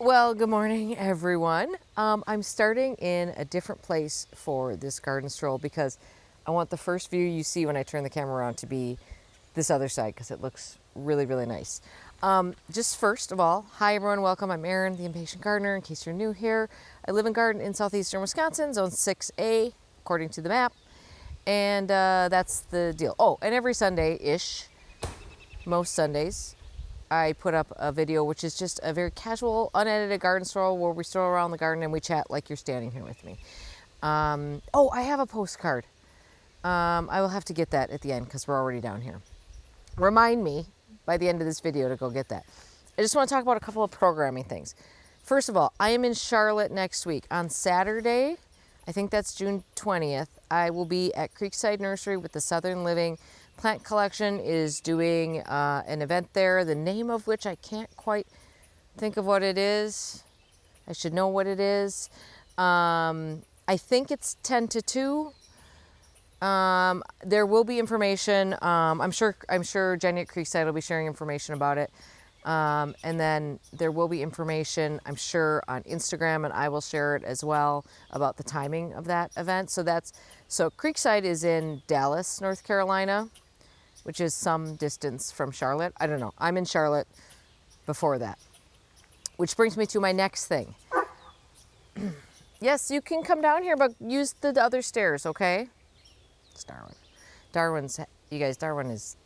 Well, good morning, everyone. I'm starting in a different place for this garden stroll because I want the first view you see when I turn the camera around to be this other side because it looks really, really nice. Just first of all, hi everyone, welcome. I'm Erin, the Impatient Gardener, in case you're new here. I live and garden in southeastern Wisconsin, zone 6A, according to the map. And that's the deal. Oh, and every Sunday-ish, most Sundays, I put up a video which is just a very casual, unedited garden stroll where we stroll around the garden and we chat like you're standing here with me. Oh, I have a postcard. I will have to get that at the end because we're already down here. Remind me by the end of this video to go get that. I just want to talk about a couple of programming things. First of all, I am in Charlotte next week. On Saturday, I think that's June 20th, I will be at Creekside Nursery with the Southern Living Plant Collection is doing an event there, the name of which I can't quite think of what it is. I should know what it is. I think it's 10 to 2. There will be information. I'm sure Jenny at Creekside will be sharing information about it. And then there will be information, I'm sure, on Instagram, and I will share it as well about the timing of that event. So Creekside is in Dallas, North Carolina, which is some distance from Charlotte. I don't know. I'm in Charlotte before that, which brings me to my next thing. Yes, you can come down here, but use the other stairs, okay? It's Darwin. Darwin is,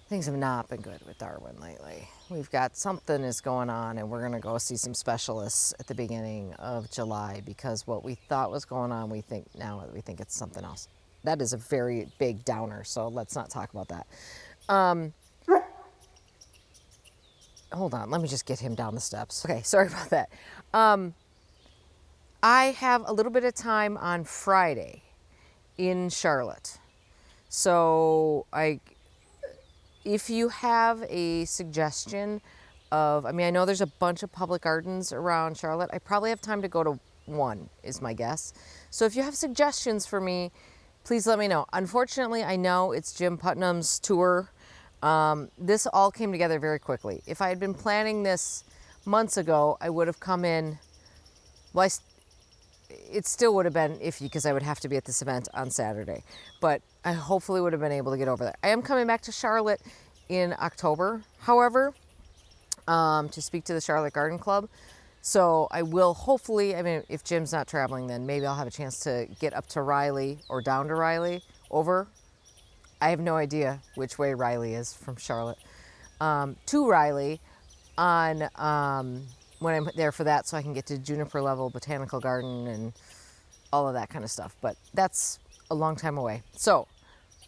things have not been good with Darwin lately. We've got something is going on and we're gonna go see some specialists at the beginning of July because what we thought was going on, we think it's something else. That is a very big downer, so let's not talk about that. Hold on, let me just get him down the steps. Okay, sorry about that. I have a little bit of time on Friday in Charlotte. So if you have a suggestion of, I know there's a bunch of public gardens around Charlotte. I probably have time to go to one, is my guess. So if you have suggestions for me, please let me know. Unfortunately, I know it's Jim Putnam's tour. This all came together very quickly. If I had been planning this months ago, I would have come in, well, it still would have been iffy because I would have to be at this event on Saturday, but I hopefully would have been able to get over there. I am coming back to Charlotte in October, however, to speak to the Charlotte Garden Club. So I will hopefully, if Jim's not traveling, then maybe I'll have a chance to get up to Riley or down to Riley, over. I have no idea which way Riley is from Charlotte. To Riley on when I'm there for that, so I can get to Juniper Level Botanical Garden and all of that kind of stuff. But that's a long time away. So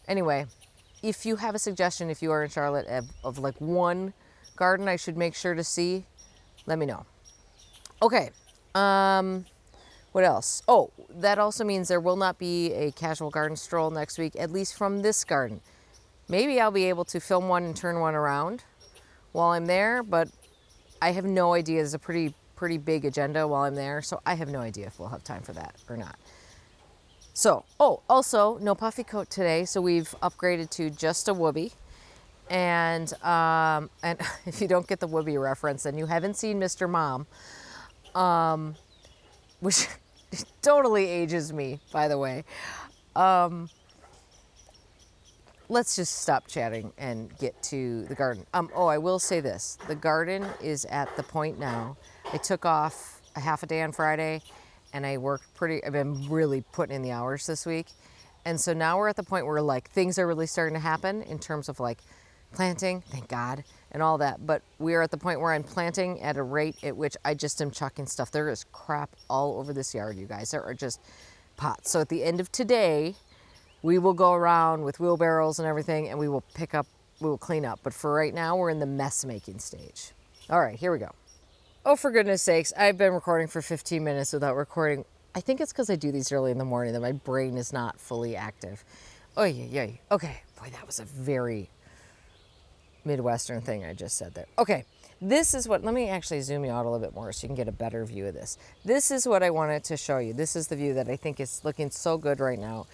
anyway, if you have a suggestion, if you are in Charlotte, of like one garden I should make sure to see, let me know. Okay, what else? Oh, that also means there will not be a casual garden stroll next week, at least from this garden. Maybe I'll be able to film one and turn one around while I'm there, but I have no idea. There's a pretty big agenda while I'm there, so I have no idea if we'll have time for that or not. So, oh, also, no puffy coat today, so we've upgraded to just a whoopee. And if you don't get the whoopee reference, then you haven't seen Mr. Mom. Which totally ages me, by the way. Let's just stop chatting and get to the garden. Oh, I will say this. The garden is at the point now. I took off a half a day on Friday and I worked I've been really putting in the hours this week. And so now we're at the point where like things are really starting to happen in terms of like planting, thank God, and all that. But we are at the point where I'm planting at a rate at which I just am chucking stuff. There is crap all over this yard, you guys. There are just pots. So at the end of today, we will go around with wheelbarrows and everything and we will clean up. But for right now, we're in the mess making stage. All right, here we go. Oh, for goodness sakes, I've been recording for 15 minutes without recording. I think it's because I do these early in the morning that my brain is not fully active. Oh, yeah. Okay, boy, that was a very Midwestern thing I just said there. Okay, this is what, let me actually zoom you out a little bit more so you can get a better view of this. This is what I wanted to show you. This is the view that I think is looking so good right now.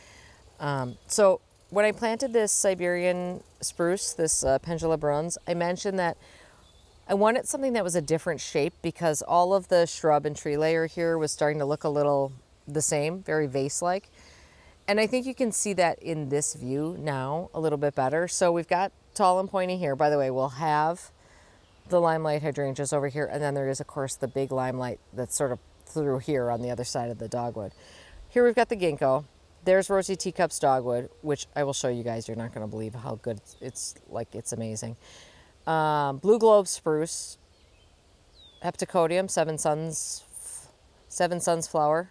So when I planted this Siberian spruce, this Pendula bruns, I mentioned that I wanted something that was a different shape because all of the shrub and tree layer here was starting to look a little the same, very vase-like. And I think you can see that in this view now a little bit better. So we've got tall and pointy here. By the way, we'll have the limelight hydrangeas over here, and then there is, of course, the big limelight that's sort of through here on the other side of the dogwood. Here we've got the ginkgo. There's rosy teacups dogwood, which I will show you guys. You're not going to believe how good it's like. It's amazing. Blue globe spruce, heptacodium, seven suns flower,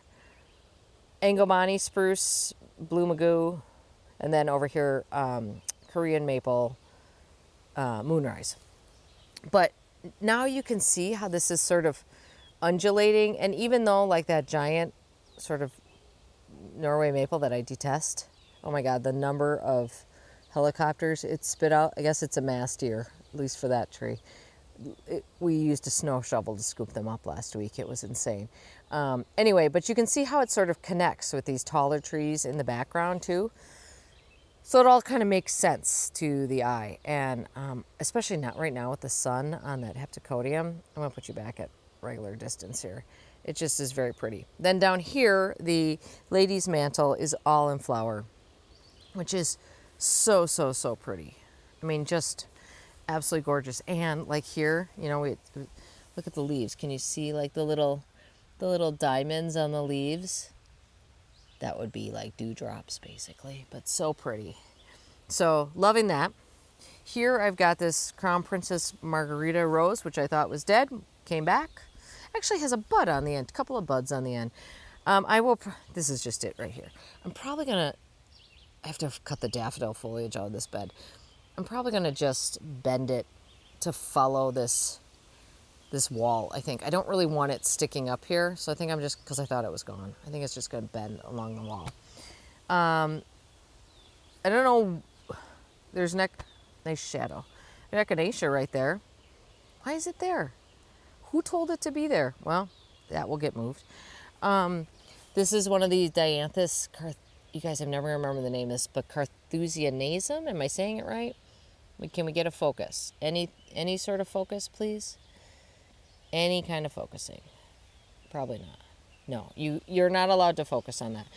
angomani spruce, blue magoo, and then over here Korean maple, moonrise. But now you can see how this is sort of undulating, and even though like that giant sort of Norway maple that I detest, oh my god, the number of helicopters it spit out. I guess it's a mast deer, at least for that tree. We used a snow shovel to scoop them up last week. It was insane. Anyway, but you can see how it sort of connects with these taller trees in the background too. So it all kind of makes sense to the eye, and especially not right now with the sun on that heptacodium. I'm gonna put you back at regular distance here. It just is very pretty. Then down here, the lady's mantle is all in flower, which is so, so, so pretty. I mean, just absolutely gorgeous. And like here, you know, look at the leaves. Can you see like the little diamonds on the leaves? That would be like dewdrops basically, but so pretty. So loving that. Here I've got this Crown Princess Margarita rose, which I thought was dead, came back. Actually has a bud on the end, a couple of buds on the end. This is just it right here. I have to cut the daffodil foliage out of this bed. I'm probably gonna just bend it to follow this wall, I think. I don't really want it sticking up here, so I think because I thought it was gone. I think it's just gonna bend along the wall. I don't know, there's nice shadow. Echinacea right there. Why is it there? Who told it to be there? Well, that will get moved. This is one of these dianthus, you guys have never remembered the name of this, but Carthusianasum, am I saying it right? Can we get a focus? Any sort of focus, please? Any kind of focusing? Probably not. No, you're not allowed to focus on that.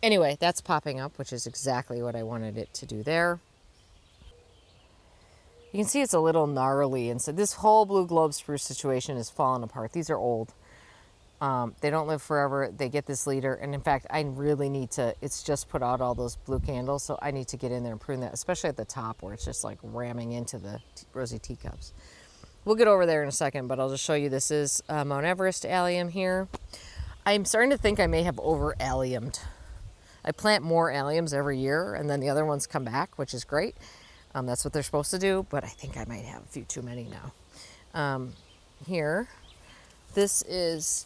Anyway, that's popping up, which is exactly what I wanted it to do there. You can see it's a little gnarly, and so this whole blue globe spruce situation is falling apart. These are old. They don't live forever. They get this leader, and in fact, I really need to, it's just put out all those blue candles, so I need to get in there and prune that, especially at the top where it's just like ramming into the rosy teacups. We'll get over there in a second, but I'll just show you. This is Mount Everest allium here. I'm starting to think I may have over alliumed. I plant more alliums every year, and then the other ones come back, which is great. That's what they're supposed to do, but I think I might have a few too many now. Here, this is,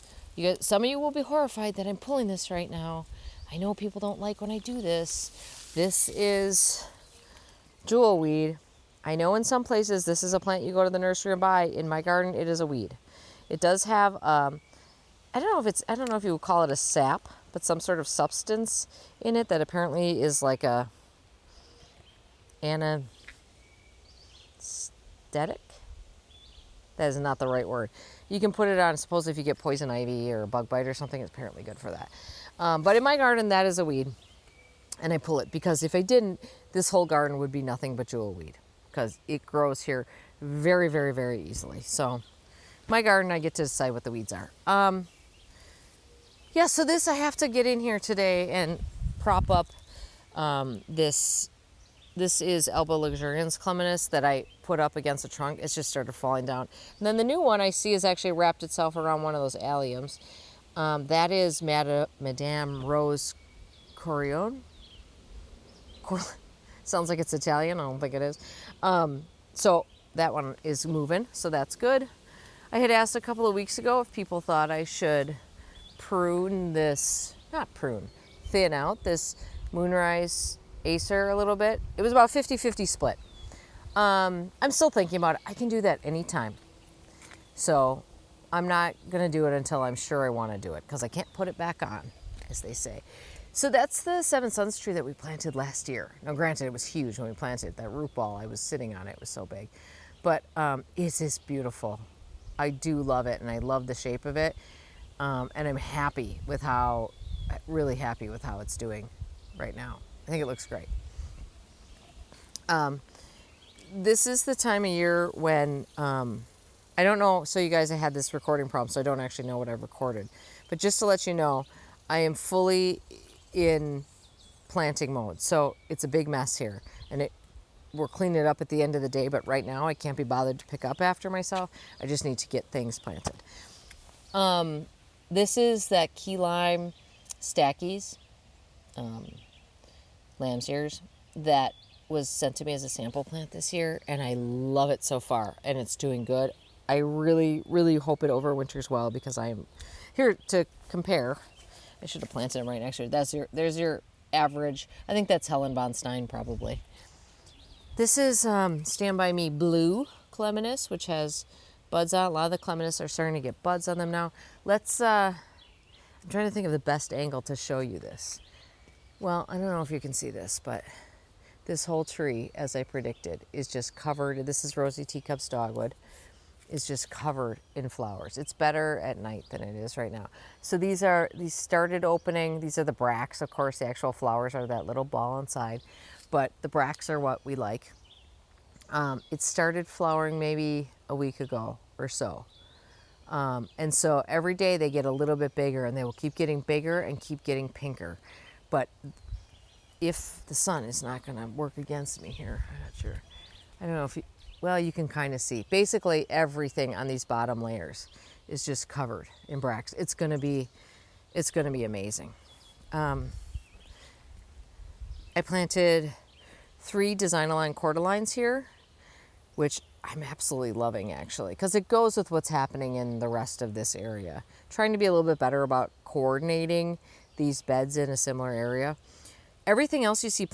some of you will be horrified that I'm pulling this right now. I know people don't like when I do this. This is jewelweed. I know in some places this is a plant you go to the nursery and buy. In my garden, it is a weed. It does have, I don't know if you would call it a sap, but some sort of substance in it that apparently is like a anesthetic. That is not the right word. You can put it on, suppose if you get poison ivy or a bug bite or something, it's apparently good for that. But in my garden, that is a weed. And I pull it because if I didn't, this whole garden would be nothing but jewelweed because it grows here very, very, very easily. So my garden, I get to decide what the weeds are. Yeah, so this I have to get in here today and prop up this. This is Alba luxurians clematis that I put up against the trunk. It's just started falling down. And then the new one I see is actually wrapped itself around one of those alliums. That is Madame Rose Corione. Sounds like it's Italian. I don't think it is. So that one is moving, so that's good. I had asked a couple of weeks ago if people thought I should thin out this moonrise Acer a little bit. It was about 50-50 split. I'm still thinking about it. I can do that anytime. So I'm not going to do it until I'm sure I want to do it because I can't put it back on, as they say. So that's the Seven Suns tree that we planted last year. Now, granted, it was huge when we planted it. That root ball I was sitting on, it was so big. But it's just beautiful. I do love it, and I love the shape of it. And I'm really happy with how it's doing right now. I think it looks great. This is the time of year when, I don't know, so you guys, I had this recording problem, so I don't actually know what I've recorded. But just to let you know, I am fully in planting mode. So it's a big mess here, and we're cleaning it up at the end of the day, but right now I can't be bothered to pick up after myself. I just need to get things planted. This is that key lime stackies, lamb's ears, that was sent to me as a sample plant this year, and I love it so far, and it's doing good. I really, really hope it overwinters well, because I am here to compare. I should have planted them right next to it. There's your average. I think that's Helen von Stein probably. This is Stand By Me Blue Clematis, which has buds on. A lot of the clematis are starting to get buds on them now. I'm trying to think of the best angle to show you this. Well, I don't know if you can see this, but this whole tree, as I predicted, is just covered. This is Rosy Teacups Dogwood. Is just covered in flowers. It's better at night than it is right now. So these started opening. These are the bracts. Of course, the actual flowers are that little ball inside, but the bracts are what we like. It started flowering maybe a week ago or so. And so every day they get a little bit bigger, and they will keep getting bigger and keep getting pinker. But if the sun is not going to work against me here, I'm not sure. I don't know if you can kind of see. Basically, everything on these bottom layers is just covered in bracts. It's going to be amazing. I planted 3 Design-A-Line Cordyline here, which I'm absolutely loving, actually, because it goes with what's happening in the rest of this area. Trying to be a little bit better about coordinating these beds in a similar area. Everything else you see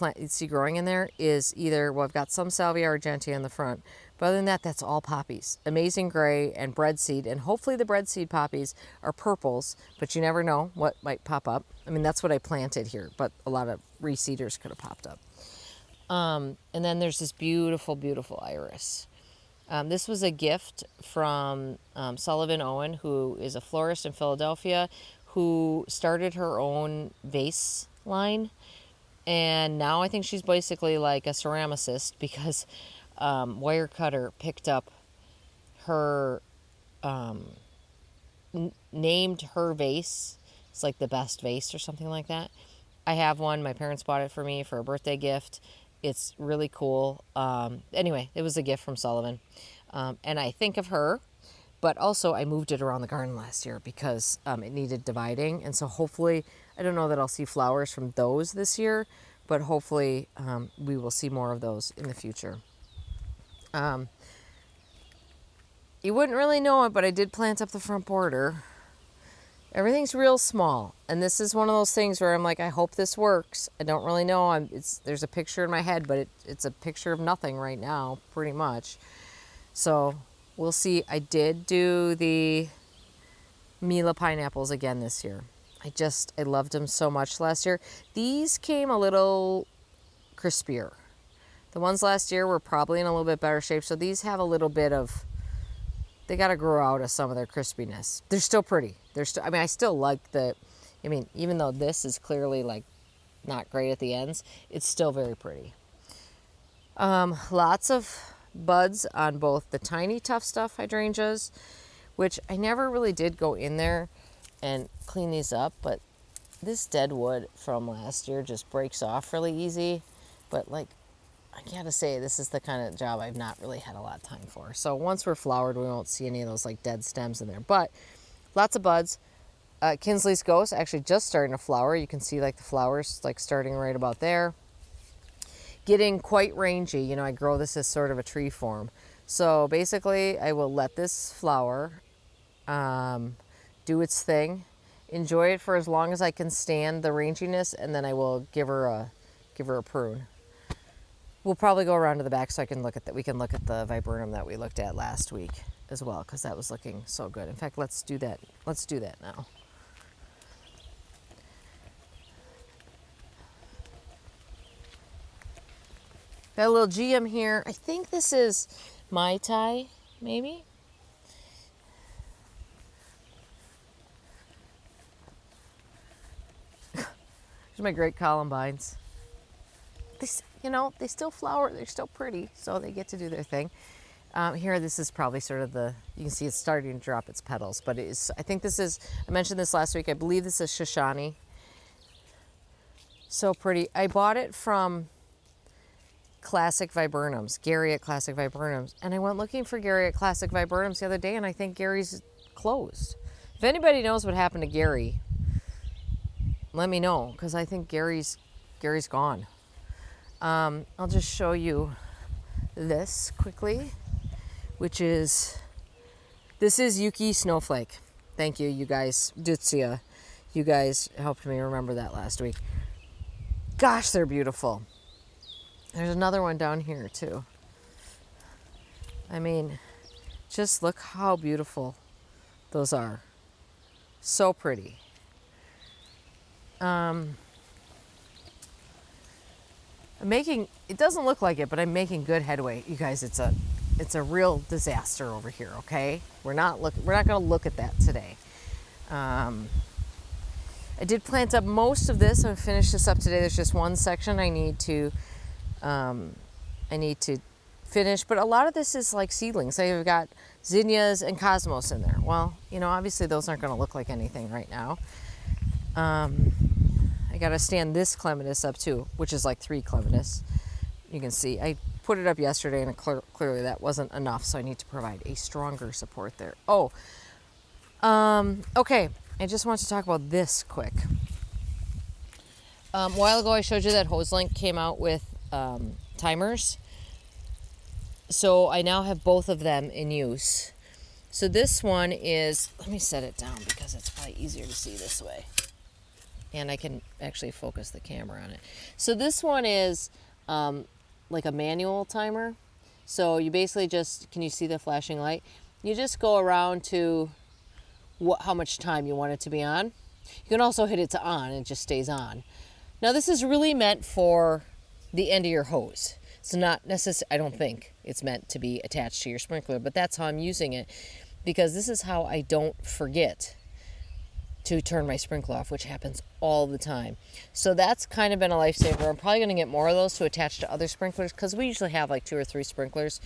growing in there is either, well, I've got some Salvia argentea in the front, but other than that, that's all poppies. Amazing Gray and breadseed, and hopefully the breadseed poppies are purples, but you never know what might pop up. I mean, that's what I planted here, but a lot of reseeders could have popped up. And then there's this beautiful, beautiful iris. This was a gift from Sullivan Owen, who is a florist in Philadelphia, who started her own vase line. And now I think she's basically like a ceramicist, because Wirecutter picked up her, named her vase. It's like the best vase or something like that. I have one. My parents bought it for me for a birthday gift. It's really cool. Anyway, it was a gift from Sullivan. And I think of her, but also I moved it around the garden last year because it needed dividing. And so hopefully, I don't know that I'll see flowers from those this year, but hopefully we will see more of those in the future. You wouldn't really know it, but I did plant up the front border. Everything's real small, and this is one of those things where I'm like, I hope this works. I don't really know. There's a picture in my head, but it's a picture of nothing right now, pretty much. So we'll see. I did do the Mila pineapples again this year. I loved them so much last year. These came a little crispier. The ones last year were probably in a little bit better shape, so these have a little bit of, they got to grow out of some of their crispiness. They're still pretty. I still like even though this is clearly like not great at the ends, it's still very pretty. Lots of buds on both the tiny tough stuff hydrangeas, which I never really did go in there and clean these up, but this dead wood from last year just breaks off really easy. But like, I gotta say, this is the kind of job I've not really had a lot of time for. So once we're flowered, we won't see any of those like dead stems in there, but lots of buds. Kinsley's Ghost actually just starting to flower. You can see like the flowers like starting right about there. Getting quite rangy. I grow this as sort of a tree form. So basically I will let this flower do its thing, enjoy it for as long as I can stand the ranginess, and then I will give her a prune. We'll probably go around to the back so we can look at the viburnum that we looked at last week as well, because that was looking so good. In fact, let's do that now. Got a little GM here. I think this is Mai Tai, maybe? Here's my great columbines. They still flower. They're still pretty, so they get to do their thing. Here, this is probably sort of you can see it's starting to drop its petals, but I mentioned this last week, I believe this is Shoshani. So pretty. I bought it from Classic Viburnums, Gary at Classic Viburnums, and I went looking for Gary at Classic Viburnums the other day, and I think Gary's closed. If anybody knows what happened to Gary, let me know, because I think Gary's gone. I'll just show you this quickly, this is Yuki Snowflake. Thank you, you guys. Dutsia. You guys helped me remember that last week. Gosh, they're beautiful. There's another one down here too. I mean, just look how beautiful those are. So pretty. It doesn't look like it, but I'm making good headway. You guys, it's a real disaster over here, okay? We're not going to look at that today. I did plant up most of this. I'm going to finish this up today. There's just one section I need to finish, but a lot of this is like seedlings. I've got zinnias and cosmos in there. Well, obviously those aren't going to look like anything right now. I got to stand this clematis up too, which is like 3 clematis. You can see I put it up yesterday, and clearly that wasn't enough, so I need to provide a stronger support there. Okay. I just want to talk about this quick. A while ago I showed you that HoseLink came out with timers. So I now have both of them in use. So this one is, let me set it down because it's probably easier to see this way. And I can actually focus the camera on it. So this one is like a manual timer. So you basically can you see the flashing light? You just go around to how much time you want it to be on. You can also hit it to on, and it just stays on. Now this is really meant for the end of your hose. It's not necessarily, I don't think it's meant to be attached to your sprinkler, but that's how I'm using it, because this is how I don't forget to turn my sprinkler off, which happens all the time. So that's kind of been a lifesaver. I'm probably going to get more of those to attach to other sprinklers, because we usually have like 2 or 3 sprinklers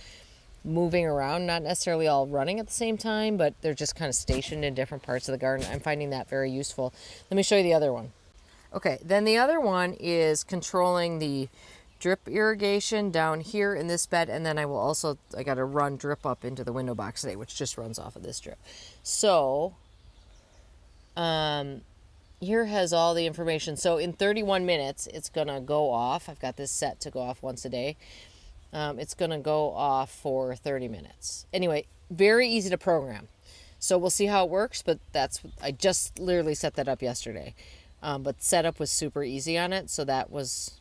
moving around, not necessarily all running at the same time, but they're just kind of stationed in different parts of the garden. I'm finding that very useful. Let me show you the other one. Okay, then the other one is controlling the drip irrigation down here in this bed, and then I got to run drip up into the window box today, which just runs off of this drip. So here has all the information. So in 31 minutes, it's going to go off. I've got this set to go off once a day. It's going to go off for 30 minutes. Anyway, very easy to program. So we'll see how it works, but I just literally set that up yesterday. But setup was super easy on it, so that's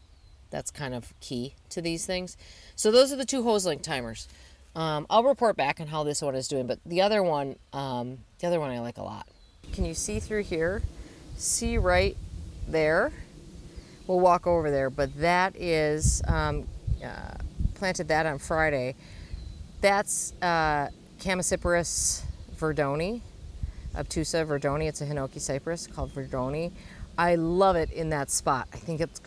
kind of key to these things. So those are the 2 HoseLink timers. I'll report back on how this one is doing, but the other one I like a lot. Can you see through here? See right there? We'll walk over there, but that is, planted that on Friday. That's Chamaecyparis verdoni, obtusa verdoni. It's a Hinoki cypress called verdoni. I love it in that spot. I think it's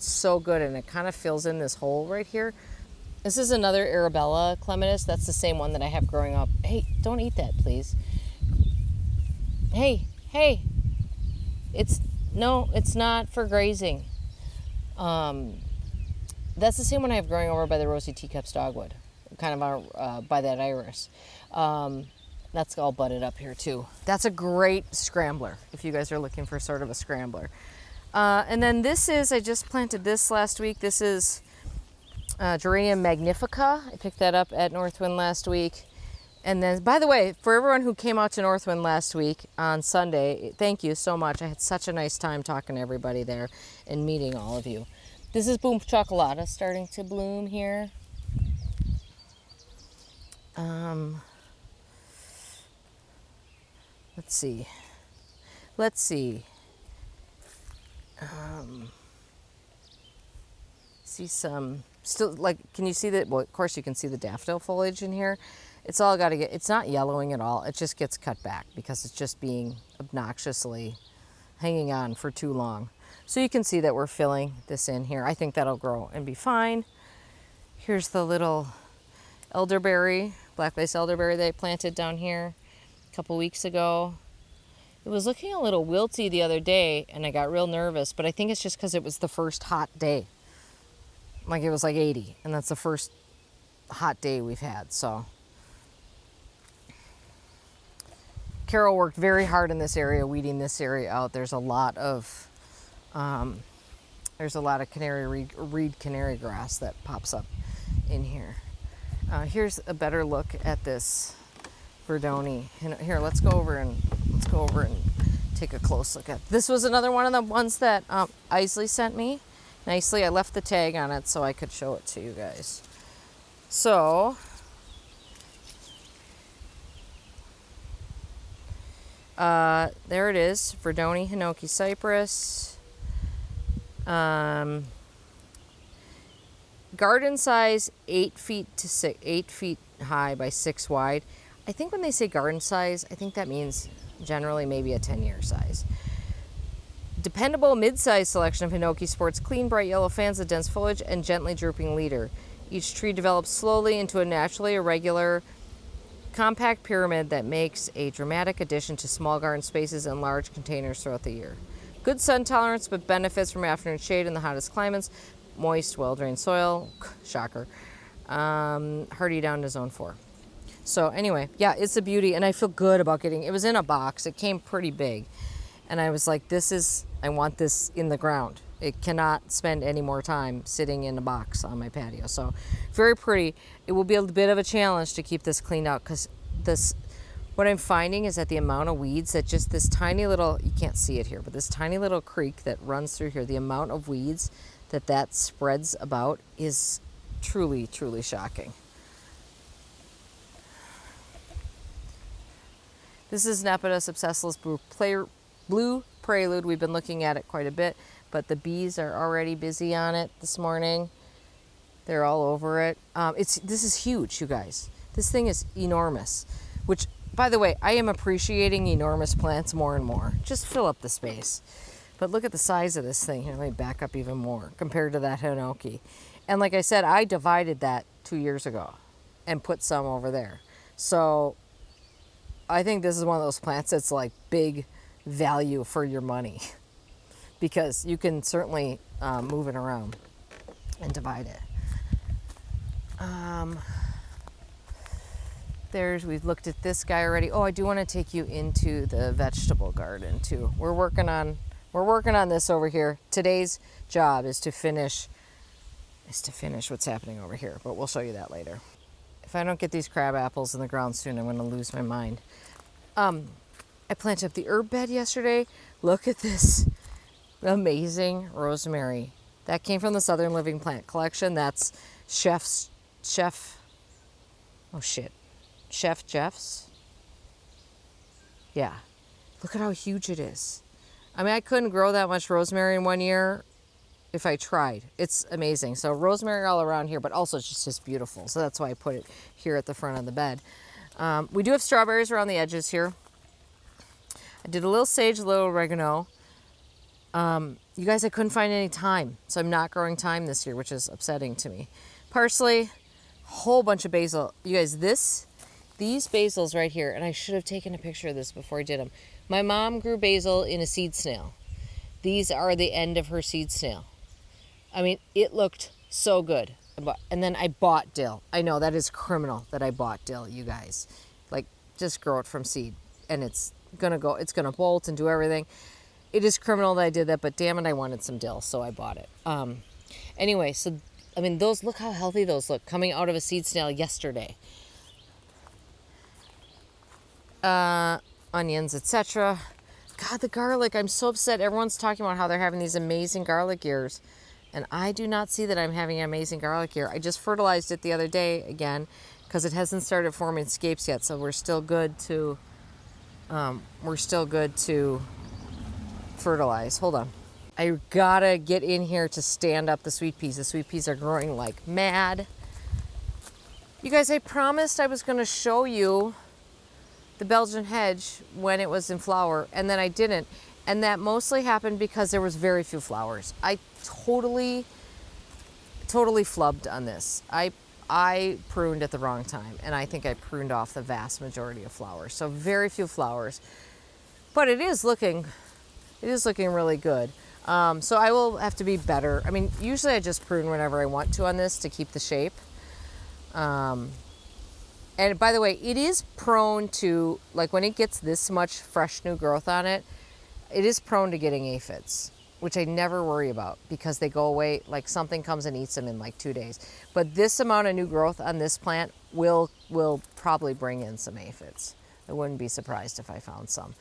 so good, and it kind of fills in this hole right here. This is another Arabella clematis. That's the same one that I have growing up. Hey, don't eat that, please. Hey. It's not for grazing. That's the same one I have growing over by the rosy teacups dogwood, kind of by that iris. That's all budded up here too. That's a great scrambler if you guys are looking for sort of a scrambler. And then I just planted this last week. This is Geranium magnifica. I picked that up at Northwind last week. And then, by the way, for everyone who came out to Northwind last week on Sunday, thank you so much. I had such a nice time talking to everybody there and meeting all of you. This is Boom Chocolata starting to bloom here. Let's see. See some still, like, can you see that? Well, of course you can see the daffodil foliage in here. It's all got to get, it's not yellowing at all. It just gets cut back because it's just being obnoxiously hanging on for too long. So you can see that we're filling this in here. I think that'll grow and be fine. Here's the little elderberry, black lace elderberry that I planted down here a couple weeks ago. It was looking a little wilty the other day and I got real nervous, but I think it's just because it was the first hot day. Like it was like 80 and that's the first hot day we've had, so. Carol worked very hard in this area, weeding this area out. There's a lot of reed canary grass that pops up in here. Here's a better look at this verdoni. Here, let's go over and take a close look at. This was another one of the ones that Isley sent me. Nicely, I left the tag on it so I could show it to you guys. So. There it is, Verdoni Hinoki Cypress. Garden size 8 feet high by 6 wide. I think when they say garden size, I think that means generally maybe a 10-year size. Dependable mid-size selection of Hinoki sports clean, bright yellow fans of dense foliage and gently drooping leader. Each tree develops slowly into a naturally irregular compact pyramid that makes a dramatic addition to small garden spaces and large containers throughout the year. Good sun tolerance, but benefits from afternoon shade in the hottest climates. Moist, well-drained soil. Shocker. Hardy down to zone 4. So anyway, yeah, it's a beauty, and I feel good about getting it. Was in a box. It came pretty big, and I was like, I want this in the ground. It cannot spend any more time sitting in a box on my patio. So very pretty. It will be a bit of a challenge to keep this cleaned out because what I'm finding is that the amount of weeds that just this tiny little, you can't see it here, but this tiny little creek that runs through here, the amount of weeds that spreads about is truly, truly shocking. This is Nepenthes obsessilus blue prelude. We've been looking at it quite a bit, but the bees are already busy on it this morning. They're all over it. This is huge, you guys. This thing is enormous, which, by the way, I am appreciating enormous plants more and more. Just fill up the space. But look at the size of this thing. Here, let me back up even more compared to that Hinoki. And like I said, I divided that 2 years ago and put some over there. So I think this is one of those plants that's like big value for your money because you can certainly move it around and divide it. We've looked at this guy already. Oh, I do want to take you into the vegetable garden too. We're working on this over here. Today's job is to finish what's happening over here, but we'll show you that later. If I don't get these crab apples in the ground soon, I'm going to lose my mind. I planted up the herb bed yesterday. Look at this amazing rosemary. That came from the Southern Living Plant Collection. That's Chef Jeff's. Yeah. Look at how huge it is. I mean, I couldn't grow that much rosemary in 1 year if I tried. It's amazing. So rosemary all around here, but also it's just beautiful. So that's why I put it here at the front of the bed. We do have strawberries around the edges here. I did a little sage, a little oregano. You guys, I couldn't find any thyme, so I'm not growing thyme this year, which is upsetting to me. Parsley, whole bunch of basil. You guys, these basils right here, and I should have taken a picture of this before I did them. My mom grew basil in a seed snail. These are the end of her seed snail. I mean, it looked so good. And then I bought dill. I know that is criminal that I bought dill, you guys. Like, just grow it from seed, and it's gonna bolt and do everything. It is criminal that I did that, but damn it, I wanted some dill, so I bought it. Anyway, so I mean, look how healthy those look coming out of a seed snail yesterday. Onions, etc. God, the garlic, I'm so upset. Everyone's talking about how they're having these amazing garlic years, and I do not see that I'm having an amazing garlic year. I just fertilized it the other day again because it hasn't started forming scapes yet, so we're still good to fertilize. Hold on. I gotta get in here to stand up the sweet peas. The sweet peas are growing like mad. You guys, I promised I was gonna show you the Belgian hedge when it was in flower, and then I didn't. And that mostly happened because there was very few flowers. I totally flubbed on this. I pruned at the wrong time, and I think I pruned off the vast majority of flowers. So very few flowers, but it is looking really good. So I will have to be better. I mean, usually I just prune whenever I want to on this to keep the shape. And by the way, it is prone to, like when it gets this much fresh new growth on it, it is prone to getting aphids, which I never worry about because they go away, like something comes and eats them in like 2 days. But this amount of new growth on this plant will probably bring in some aphids. I wouldn't be surprised if I found some.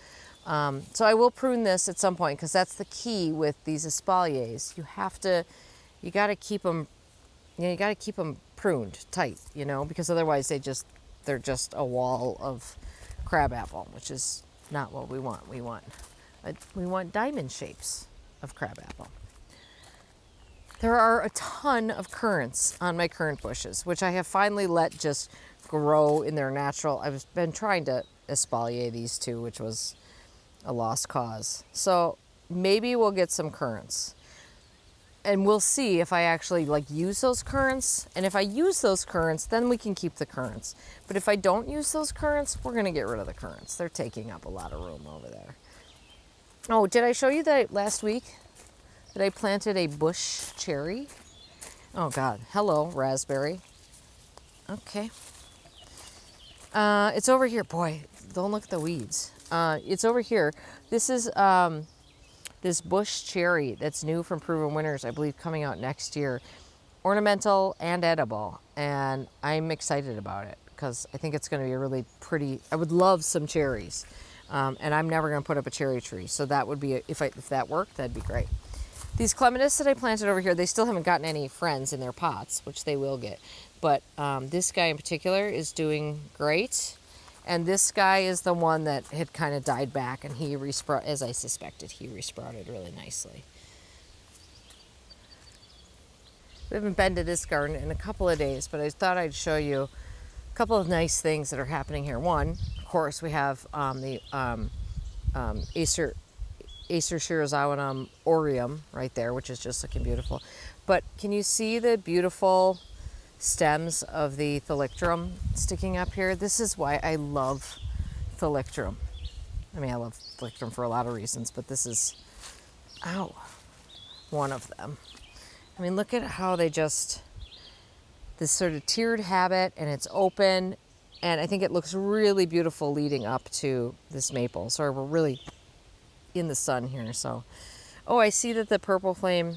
So I will prune this at some point because that's the key with these espaliers. You got to keep them, you got to keep them pruned tight, because otherwise they're just a wall of crabapple, which is not what we want. We want diamond shapes of crabapple. There are a ton of currants on my currant bushes, which I have finally let just grow in their natural. I've been trying to espalier these two, which was a lost cause. So maybe we'll get some currants. And we'll see if I actually use those currants. And if I use those currants, then we can keep the currants. But if I don't use those currants, we're gonna get rid of the currants. They're taking up a lot of room over there. Oh, did I show you that last week that I planted a bush cherry? Oh God, hello, raspberry. Okay. It's over here. Boy, don't look at the weeds. It's over here. This is this bush cherry that's new from Proven Winners, I believe coming out next year. Ornamental and edible. And I'm excited about it because I think it's going to be a really pretty, I would love some cherries. And I'm never going to put up a cherry tree. So that would be, if that worked, that'd be great. These clematis that I planted over here, they still haven't gotten any friends in their pots, which they will get. But this guy in particular is doing great. And this guy is the one that had kind of died back, and he resprouted, as I suspected, he resprouted really nicely. We haven't been to this garden in a couple of days, but I thought I'd show you a couple of nice things that are happening here. One, of course, we have the Acer Shirazawanum Orium right there, which is just looking beautiful. But can you see the beautiful stems of the Thalictrum sticking up here? This is why I love Thalictrum. I mean, I love Thalictrum for a lot of reasons, but this is, one of them. I mean, look at how they just, this sort of tiered habit, and it's open, and I think it looks really beautiful leading up to this maple. So we're really in the sun here. So, I see that the purple flame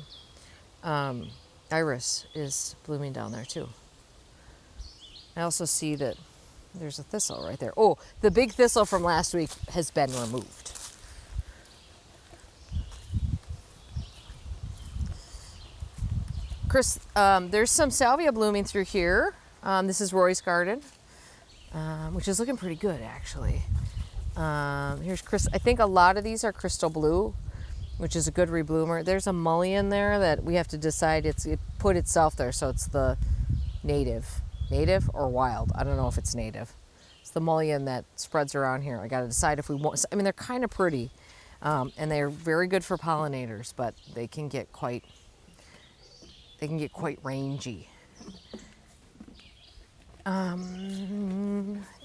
iris is blooming down there too. I also see that there's a thistle right there. Oh, the big thistle from last week has been removed. Chris, there's some salvia blooming through here. This is Roy's garden, which is looking pretty good actually. Here's Chris. I think a lot of these are crystal blue, which is a good rebloomer. There's a mullein there that we have to decide it put itself there, so it's the native or wild. I don't know if it's native. It's the mullein that spreads around here. I got to decide if we want. I mean, they're kind of pretty, and they're very good for pollinators, but they can get quite rangy.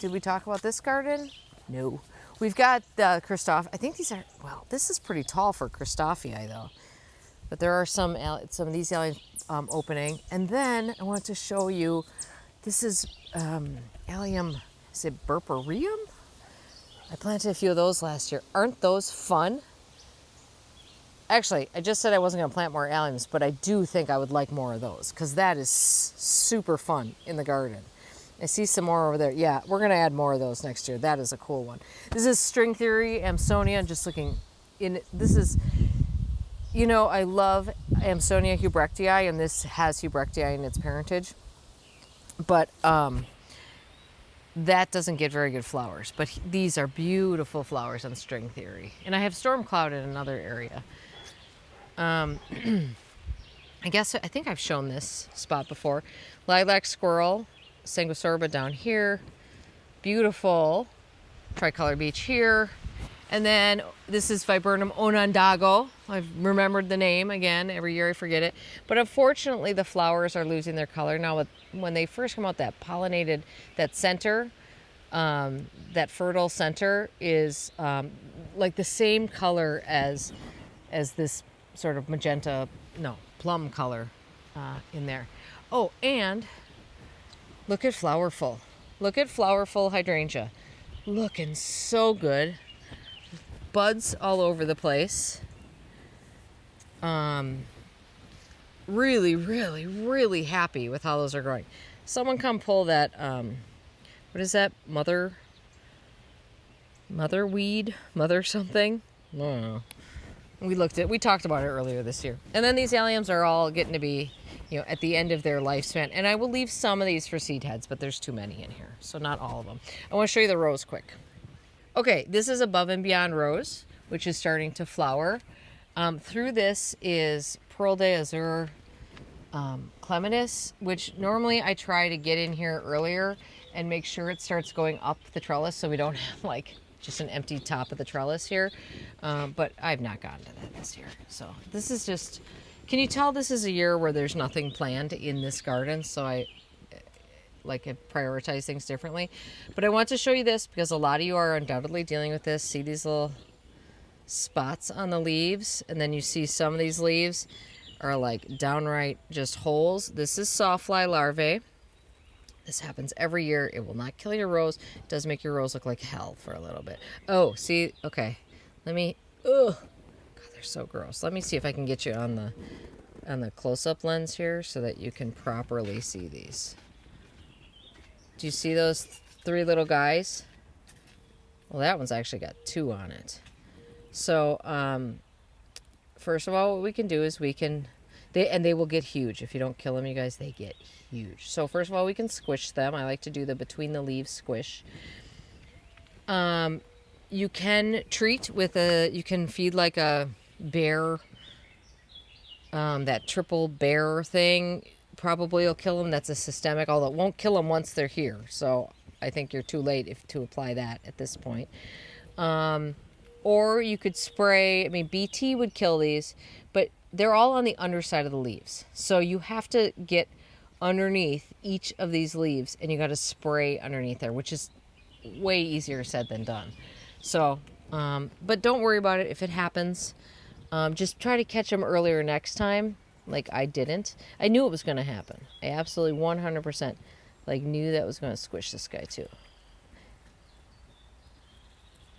Did we talk about this garden? No. We've got Christoph. I think these are, this is pretty tall for Christophii though. But there are some of these alliums opening. And then I want to show you, this is allium, is it Burperium? I planted a few of those last year. Aren't those fun? Actually, I just said I wasn't going to plant more alliums, but I do think I would like more of those because that is super fun in the garden. I see some more over there. Yeah, we're going to add more of those next year. That is a cool one. This is String Theory Amsonia. Just looking in, this is, I love Amsonia hubrectii, and this has hubrectii in its parentage. But that doesn't get very good flowers. But these are beautiful flowers on String Theory. And I have Storm Cloud in another area. I think I've shown this spot before. Lilac squirrel, sanguisorba down here. Beautiful tricolor beech here. And then this is Viburnum onondago. I've remembered the name again. Every year I forget it. But unfortunately, the flowers are losing their color. Now, when they first come out, that pollinated, that center, that fertile center is like the same color as this sort of magenta, no, plum color in there. Oh, and look at Flowerful. Look at Flowerful hydrangea. Looking so good. Buds all over the place. Really, really, really happy with how those are growing. Someone come pull that, what is that? Mother weed? Mother something? I don't know. We talked about it earlier this year. And then these alliums are all getting to be, at the end of their lifespan. And I will leave some of these for seed heads, but there's too many in here. So not all of them. I want to show you the rose quick. Okay, this is Above and Beyond Rose, which is starting to flower. Through this is Pearl d'Azur clematis, which normally I try to get in here earlier and make sure it starts going up the trellis so we don't have like just an empty top of the trellis here. But I've not gotten to that this year. So this is just, can you tell this is a year where there's nothing planned in this garden? So I prioritize things differently. But I want to show you this because a lot of you are undoubtedly dealing with this. See these little spots on the leaves? And then you see some of these leaves are like downright just holes. This is sawfly larvae. This happens every year. It will not kill your rose. It does make your rose look like hell for a little bit. Oh, see? Okay. Let me, God, they're so gross. Let me see if I can get you on the close-up lens here so that you can properly see these. Do you see those three little guys? Well, that one's actually got two on it. So, first of all, what we can do is they will get huge. If you don't kill them, you guys, they get huge. So first of all, we can squish them. I like to do the between the leaves squish. You can treat with you can feed like a bear, that triple bear thing. Probably will kill them. That's a systemic, although it won't kill them once they're here. So I think you're too late to apply that at this point. Or you could spray, BT would kill these, but they're all on the underside of the leaves. So you have to get underneath each of these leaves and you got to spray underneath there, which is way easier said than done. So, but don't worry about it if it happens. Just try to catch them earlier next time. Like I didn't. I knew it was going to happen. I absolutely 100% knew that was going to squish this guy too.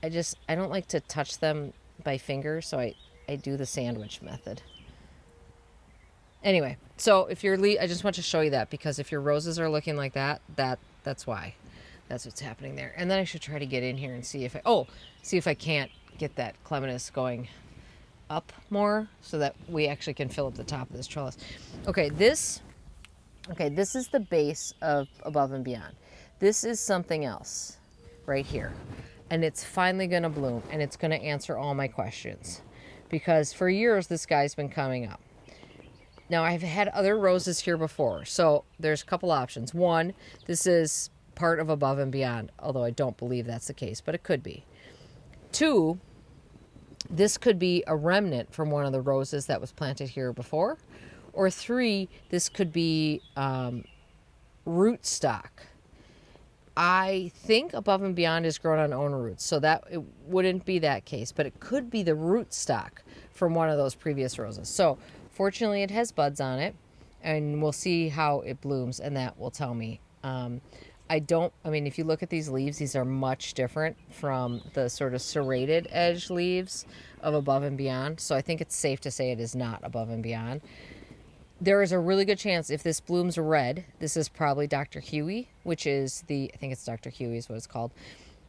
I don't like to touch them by finger, so I do the sandwich method. Anyway, so if I just want to show you that because if your roses are looking like that's why. That's what's happening there. And then I should try to get in here and see if I can't get that clematis going up more so that we actually can fill up the top of this trellis. Okay, this is the base of Above and Beyond. This is something else right here. And it's finally going to bloom and it's going to answer all my questions because for years this guy's been coming up. Now I've had other roses here before. So there's a couple options. One, this is part of Above and Beyond, although I don't believe that's the case, but it could be. Two, this could be a remnant from one of the roses that was planted here before. Or three, this could be rootstock. I think Above and Beyond is grown on own roots, so that it wouldn't be that case, but it could be the rootstock from one of those previous roses. So fortunately it has buds on it, and we'll see how it blooms, and that will tell me. If you look at these leaves, these are much different from the sort of serrated edge leaves of Above and Beyond. So I think it's safe to say it is not Above and Beyond. There is a really good chance if this blooms red, this is probably Dr. Huey, which is I think it's Dr. Huey is what it's called,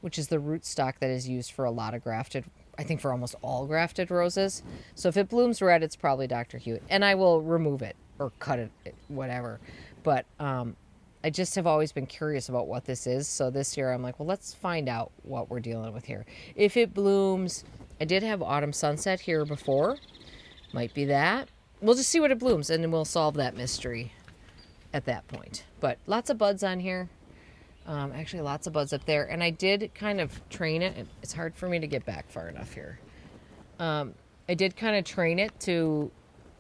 which is the rootstock that is used for a lot of I think for almost all grafted roses. So if it blooms red, it's probably Dr. Huey. And I will remove it or cut it, whatever. But I just have always been curious about what this is. So this year I'm like, well, let's find out what we're dealing with here. If it blooms, I did have Autumn Sunset here before. Might be that. We'll just see what it blooms, and then we'll solve that mystery at that point. But lots of buds on here. Actually, lots of buds up there. And I did kind of train it. It's hard for me to get back far enough here. I did kind of train it to...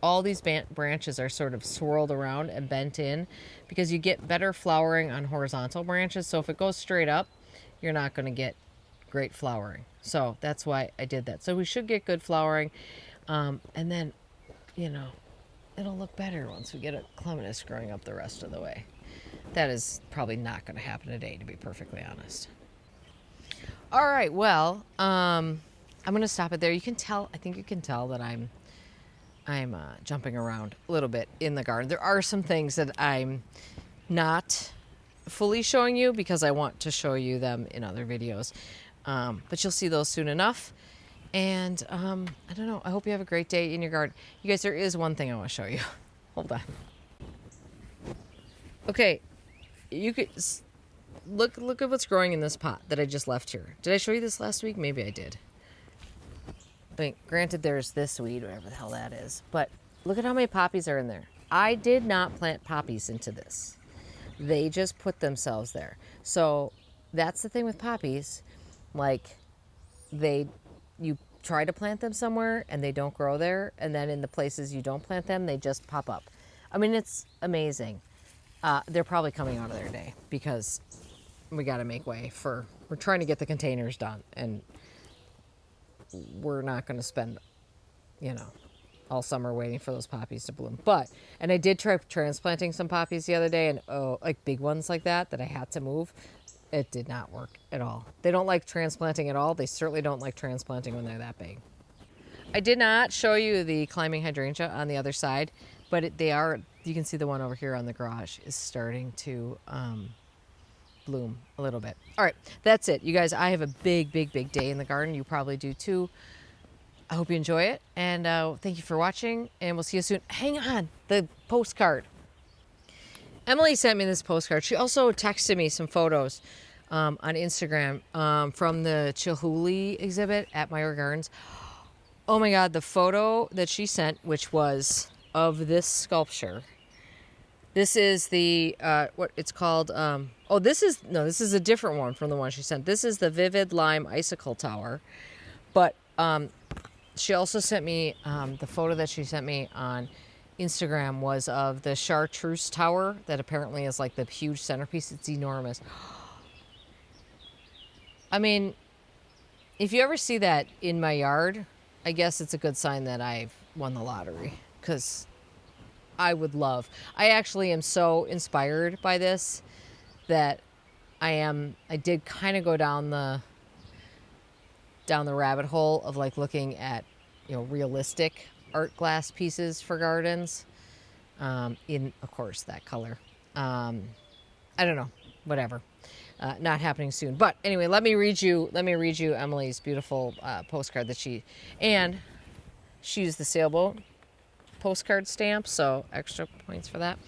all these branches are sort of swirled around and bent in because you get better flowering on horizontal branches. So if it goes straight up, you're not going to get great flowering. So that's why I did that. So we should get good flowering. And then, you know, it'll look better once we get a clematis growing up the rest of the way. That is probably not going to happen today, to be perfectly honest. All right, well, I'm going to stop it there. You can tell, I think you can tell that I'm jumping around a little bit in the garden. There are some things that I'm not fully showing you because I want to show you them in other videos. But you'll see those soon enough. And I don't know, I hope you have a great day in your garden. You guys, there is one thing I want to show you. Hold on. Okay, you could look at what's growing in this pot that I just left here. Did I show you this last week? Maybe I did. I mean, granted, there's this weed, whatever the hell that is, but look at how many poppies are in there. I did not plant poppies into this. They just put themselves there. So that's the thing with poppies. Like, you try to plant them somewhere and they don't grow there, and then in the places you don't plant them, they just pop up. I mean, it's amazing. They're probably coming out of their day because we got to make way we're trying to get the containers done, and we're not going to spend, you know, all summer waiting for those poppies to bloom. And I did try transplanting some poppies the other day, and like big ones like that I had to move. It did not work at all. They don't like transplanting at all. They certainly don't like transplanting when they're that big. I did not show you the climbing hydrangea on the other side, but you can see the one over here on the garage is starting to bloom a little bit. All right, that's it. You guys, I have a big day in the garden. You probably do too. I hope you enjoy it, and thank you for watching, and we'll see you soon. Hang on, the postcard. Emily sent me this postcard. She also texted me some photos on Instagram from the Chihuly exhibit at Meyer Gardens. Oh my God, the photo that she sent, which was of this sculpture. This is the, what it's called, this is a different one from the one she sent. This is the Vivid Lime Icicle Tower. But she also sent me, the photo that she sent me on Instagram was of the Chartreuse Tower that apparently is like the huge centerpiece. It's enormous. I mean, if you ever see that in my yard, I guess it's a good sign that I've won the lottery, because I actually am so inspired by this that I did kind of go down the rabbit hole of like looking at, you know, realistic art glass pieces for gardens, in, of course, that color. I don't know, whatever. Not happening soon. But anyway, let me read you Emily's beautiful postcard that she used the sailboat postcard stamp, so extra points for that.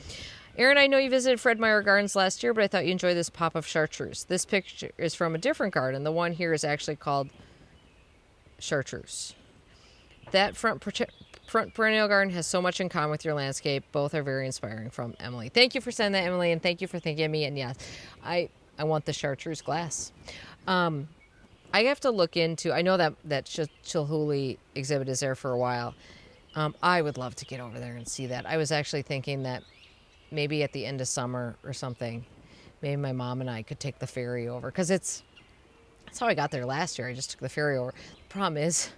Erin, I know you visited Fred Meyer Gardens last year, but I thought you enjoyed this pop of chartreuse. This picture is from a different garden. The one here is actually called chartreuse. That front perennial garden has so much in common with your landscape. Both are very inspiring. From Emily. Thank you for sending that, Emily, and thank you for thinking of me. And yes, I want the chartreuse glass. I have to look into, I know that Chihuly exhibit is there for a while. I would love to get over there and see that. I was actually thinking that maybe at the end of summer or something, maybe my mom and I could take the ferry over, because that's how I got there last year. I just took the ferry over. The problem is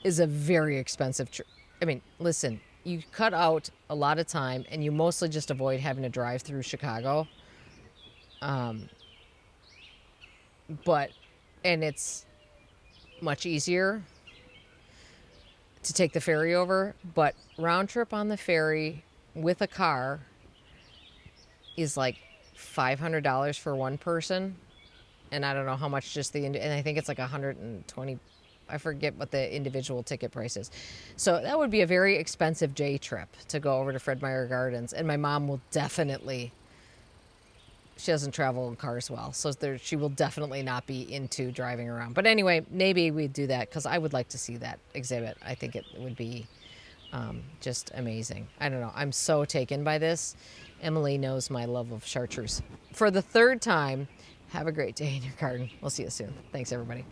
a very expensive trip. I mean, listen, you cut out a lot of time and you mostly just avoid having to drive through Chicago. And it's much easier to take the ferry over, but round trip on the ferry with a car is like $500 for one person. And I don't know how much and I think it's like 120. I forget what the individual ticket price is. So that would be a very expensive day trip to go over to Fred Meyer Gardens. And my mom will definitely she doesn't travel in cars well, so she will definitely not be into driving around. But anyway, maybe we'd do that because I would like to see that exhibit. I think it would be just amazing. I don't know. I'm so taken by this. Emily knows my love of chartreuse. For the third time, have a great day in your garden. We'll see you soon. Thanks, everybody.